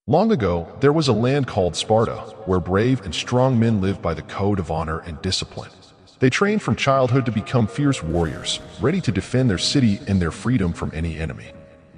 Long ago, there was a land called Sparta, where brave and strong men lived by the code of honor and discipline. They trained from childhood to become fierce warriors, ready to defend their city and their freedom from any enemy.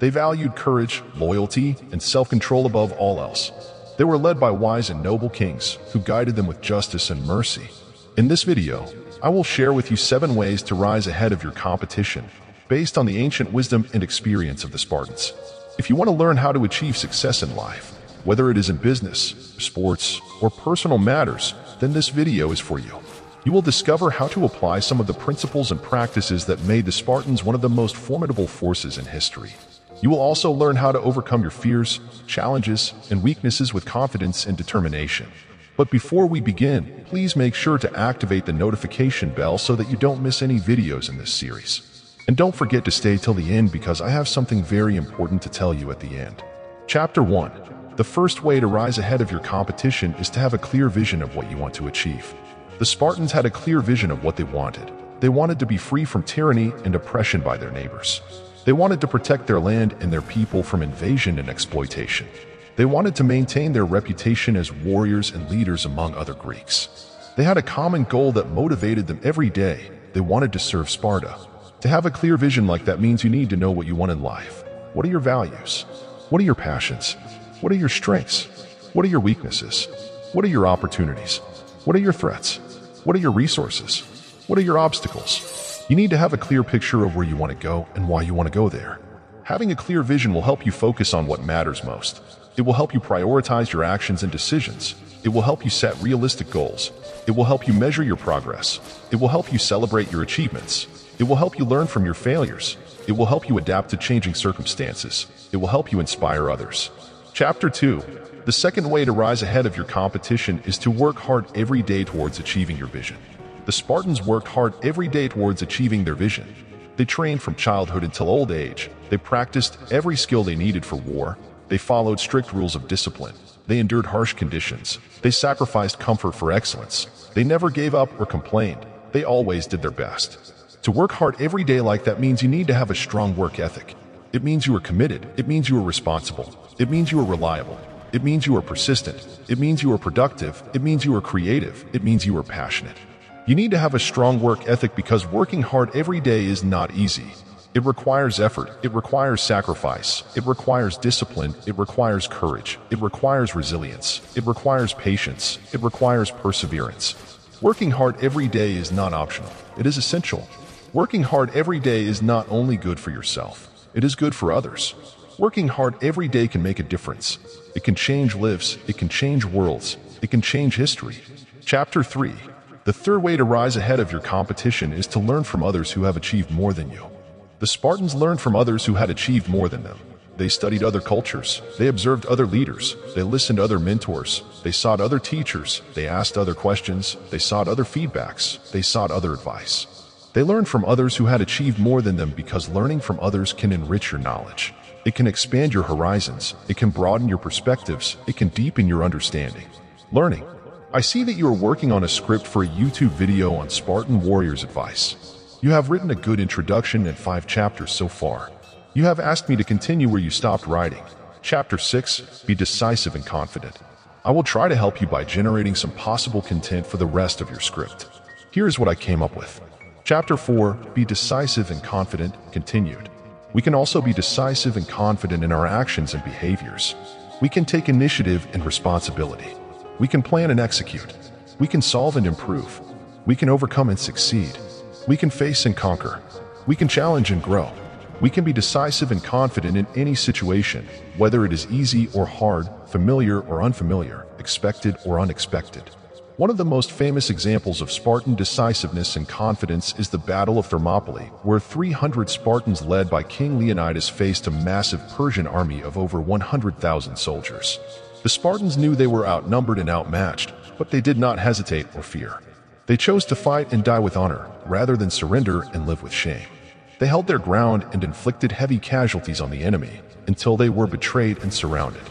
They valued courage, loyalty, and self-control above all else. They were led by wise and noble kings, who guided them with justice and mercy. In this video, I will share with you 7 ways to rise ahead of your competition, based on the ancient wisdom and experience of the Spartans. If you want to learn how to achieve success in life, whether it is in business, sports, or personal matters, then this video is for you. You will discover how to apply some of the principles and practices that made the Spartans one of the most formidable forces in history. You will also learn how to overcome your fears, challenges, and weaknesses with confidence and determination. But before we begin, please make sure to activate the notification bell so that you don't miss any videos in this series. And don't forget to stay till the end because I have something very important to tell you at the end. Chapter 1. The first way to rise ahead of your competition is to have a clear vision of what you want to achieve. The Spartans had a clear vision of what they wanted. They wanted to be free from tyranny and oppression by their neighbors. They wanted to protect their land and their people from invasion and exploitation. They wanted to maintain their reputation as warriors and leaders among other Greeks. They had a common goal that motivated them every day. They wanted to serve Sparta. To have a clear vision like that means you need to know what you want in life. What are your values? What are your passions? What are your strengths? What are your weaknesses? What are your opportunities? What are your threats? What are your resources? What are your obstacles? You need to have a clear picture of where you want to go and why you want to go there. Having a clear vision will help you focus on what matters most. It will help you prioritize your actions and decisions. It will help you set realistic goals. It will help you measure your progress. It will help you celebrate your achievements. It will help you learn from your failures. It will help you adapt to changing circumstances. It will help you inspire others. Chapter 2. The second way to rise ahead of your competition is to work hard every day towards achieving your vision. The Spartans worked hard every day towards achieving their vision. They trained from childhood until old age. They practiced every skill they needed for war. They followed strict rules of discipline. They endured harsh conditions. They sacrificed comfort for excellence. They never gave up or complained. They always did their best. To work hard every day like that means you need to have a strong work ethic. It means you are committed. It means you are responsible. It means you are reliable. It means you are persistent. It means you are productive. It means you are creative. It means you are passionate. You need to have a strong work ethic because working hard every day is not easy. It requires effort. It requires sacrifice. It requires discipline. It requires courage. It requires resilience. It requires patience. It requires perseverance. Working hard every day is not optional. It is essential. Working hard every day is not only good for yourself, it is good for others. Working hard every day can make a difference. It can change lives. It can change worlds. It can change history. Chapter 3. The third way to rise ahead of your competition is to learn from others who have achieved more than you. The Spartans learned from others who had achieved more than them. They studied other cultures. They observed other leaders. They listened to other mentors. They sought other teachers. They asked other questions. They sought other feedbacks. They sought other advice. They learned from others who had achieved more than them because learning from others can enrich your knowledge. It can expand your horizons. It can broaden your perspectives. It can deepen your understanding. Learning. I see that you are working on a script for a YouTube video on Spartan warriors advice. You have written a good introduction and 5 chapters so far. You have asked me to continue where you stopped writing. Chapter 6. Be decisive and confident. I will try to help you by generating some possible content for the rest of your script. Here's what I came up with. Chapter 4. Be decisive and confident. Continued. We can also be decisive and confident in our actions and behaviors. We can take initiative and responsibility. We can plan and execute. We can solve and improve. We can overcome and succeed. We can face and conquer. We can challenge and grow. We can be decisive and confident in any situation, whether it is easy or hard, familiar or unfamiliar, expected or unexpected. One of the most famous examples of Spartan decisiveness and confidence is the Battle of Thermopylae, where 300 Spartans led by King Leonidas faced a massive Persian army of over 100,000 soldiers. The Spartans knew they were outnumbered and outmatched, but they did not hesitate or fear. They chose to fight and die with honor, rather than surrender and live with shame. They held their ground and inflicted heavy casualties on the enemy, until they were betrayed and surrounded.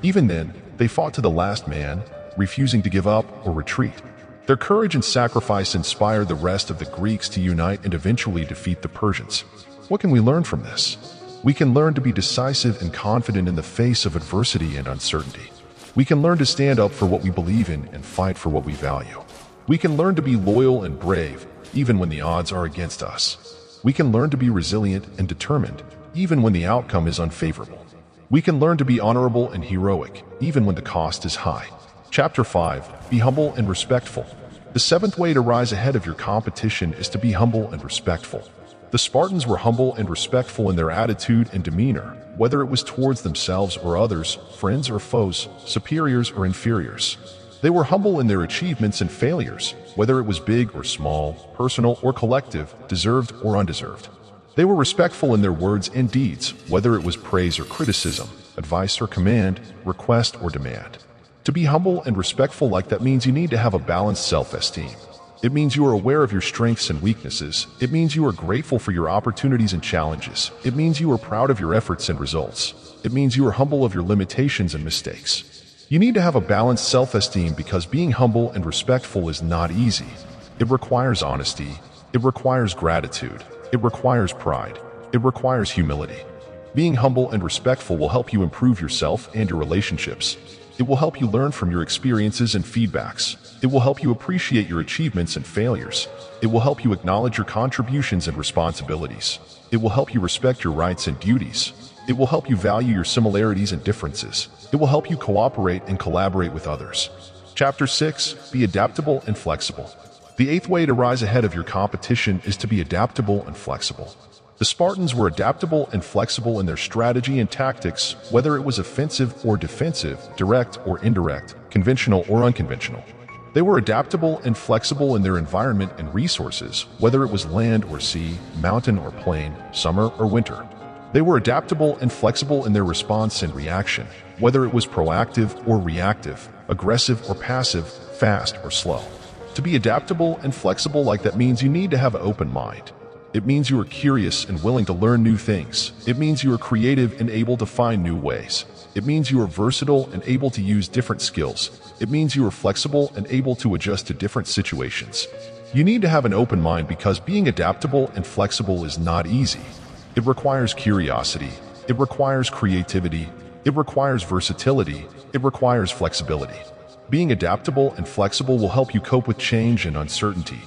Even then, they fought to the last man, refusing to give up or retreat. Their courage and sacrifice inspired the rest of the Greeks to unite and eventually defeat the Persians. What can we learn from this? We can learn to be decisive and confident in the face of adversity and uncertainty. We can learn to stand up for what we believe in and fight for what we value. We can learn to be loyal and brave, even when the odds are against us. We can learn to be resilient and determined, even when the outcome is unfavorable. We can learn to be honorable and heroic, even when the cost is high. Chapter 5. Be humble and respectful. The seventh way to rise ahead of your competition is to be humble and respectful. The Spartans were humble and respectful in their attitude and demeanor, whether it was towards themselves or others, friends or foes, superiors or inferiors. They were humble in their achievements and failures, whether it was big or small, personal or collective, deserved or undeserved. They were respectful in their words and deeds, whether it was praise or criticism, advice or command, request or demand. To be humble and respectful like that means you need to have a balanced self-esteem. It means you are aware of your strengths and weaknesses. It means you are grateful for your opportunities and challenges. It means you are proud of your efforts and results. It means you are humble of your limitations and mistakes. You need to have a balanced self-esteem because being humble and respectful is not easy. It requires honesty. It requires gratitude. It requires pride. It requires humility. Being humble and respectful will help you improve yourself and your relationships. It will help you learn from your experiences and feedbacks. It will help you appreciate your achievements and failures. It will help you acknowledge your contributions and responsibilities. It will help you respect your rights and duties. It will help you value your similarities and differences. It will help you cooperate and collaborate with others. Chapter 6. Be adaptable and flexible. The eighth way to rise ahead of your competition is to be adaptable and flexible. The Spartans were adaptable and flexible in their strategy and tactics, whether it was offensive or defensive, direct or indirect, conventional or unconventional. They were adaptable and flexible in their environment and resources, whether it was land or sea, mountain or plain, summer or winter. They were adaptable and flexible in their response and reaction, whether it was proactive or reactive, aggressive or passive, fast or slow. To be adaptable and flexible like that means you need to have an open mind. It means you are curious and willing to learn new things. It means you are creative and able to find new ways. It means you are versatile and able to use different skills. It means you are flexible and able to adjust to different situations. You need to have an open mind because being adaptable and flexible is not easy. It requires curiosity. It requires creativity. It requires versatility. It requires flexibility. Being adaptable and flexible will help you cope with change and uncertainty.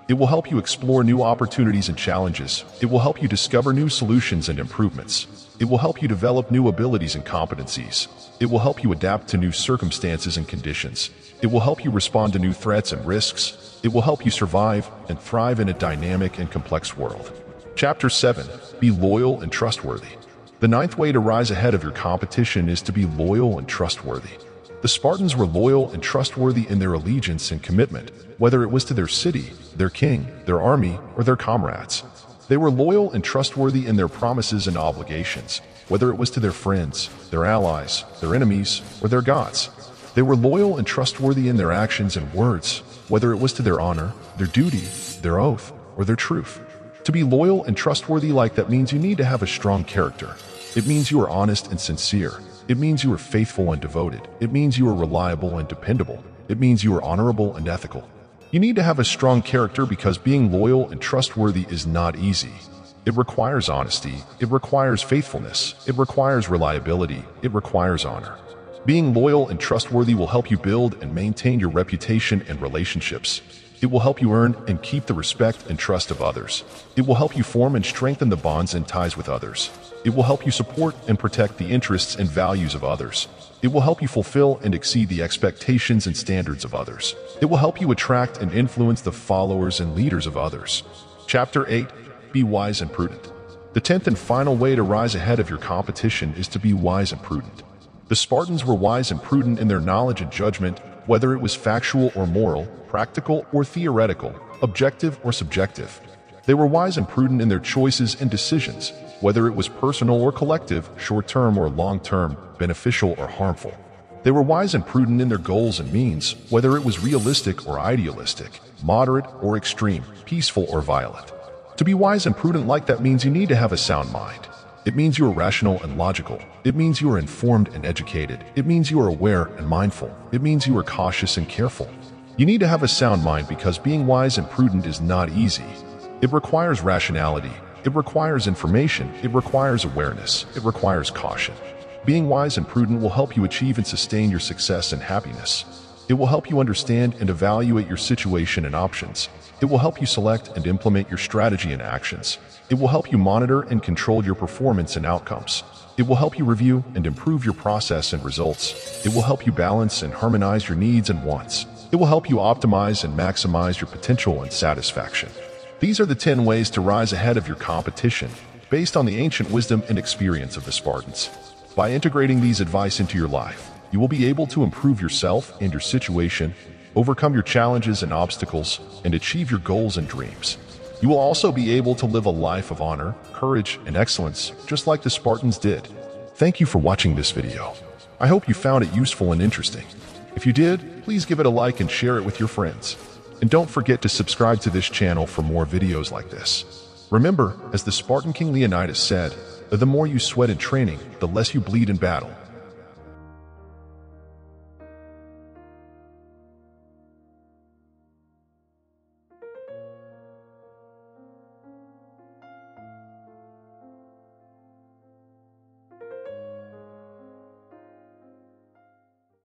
It will help you explore new opportunities and challenges. It will help you discover new solutions and improvements. It will help you develop new abilities and competencies. It will help you adapt to new circumstances and conditions. It will help you respond to new threats and risks. It will help you survive and thrive in a dynamic and complex world. Chapter 7. Be loyal and trustworthy. The ninth way to rise ahead of your competition is to be loyal and trustworthy. The Spartans were loyal and trustworthy in their allegiance and commitment, whether it was to their city, their king, their army, or their comrades. They were loyal and trustworthy in their promises and obligations, whether it was to their friends, their allies, their enemies, or their gods. They were loyal and trustworthy in their actions and words, whether it was to their honor, their duty, their oath, or their truth. To be loyal and trustworthy like that means you need to have a strong character. It means you are honest and sincere. It means you are faithful and devoted. It means you are reliable and dependable. It means you are honorable and ethical. You need to have a strong character because being loyal and trustworthy is not easy. It requires honesty. It requires faithfulness. It requires reliability. It requires honor. Being loyal and trustworthy will help you build and maintain your reputation and relationships. It will help you earn and keep the respect and trust of others. It will help you form and strengthen the bonds and ties with others. It will help you support and protect the interests and values of others. It will help you fulfill and exceed the expectations and standards of others. It will help you attract and influence the followers and leaders of others. Chapter 8. Be wise and prudent. The 10th and final way to rise ahead of your competition is to be wise and prudent. The Spartans were wise and prudent in their knowledge and judgment, whether it was factual or moral, practical or theoretical, objective or subjective. They were wise and prudent in their choices and decisions, whether it was personal or collective, short-term or long-term, beneficial or harmful. They were wise and prudent in their goals and means, whether it was realistic or idealistic, moderate or extreme, peaceful or violent. To be wise and prudent like that means you need to have a sound mind. It means you are rational and logical. It means you are informed and educated. It means you are aware and mindful. It means you are cautious and careful. You need to have a sound mind because being wise and prudent is not easy. It requires rationality. It requires information, it requires awareness, it requires caution. Being wise and prudent will help you achieve and sustain your success and happiness. It will help you understand and evaluate your situation and options. It will help you select and implement your strategy and actions. It will help you monitor and control your performance and outcomes. It will help you review and improve your process and results. It will help you balance and harmonize your needs and wants. It will help you optimize and maximize your potential and satisfaction. These are the 10 ways to rise ahead of your competition, based on the ancient wisdom and experience of the Spartans. By integrating these advice into your life, you will be able to improve yourself and your situation, overcome your challenges and obstacles, and achieve your goals and dreams. You will also be able to live a life of honor, courage, and excellence, just like the Spartans did. Thank you for watching this video. I hope you found it useful and interesting. If you did, please give it a like and share it with your friends. And don't forget to subscribe to this channel for more videos like this. Remember, as the Spartan King Leonidas said, the more you sweat in training, the less you bleed in battle.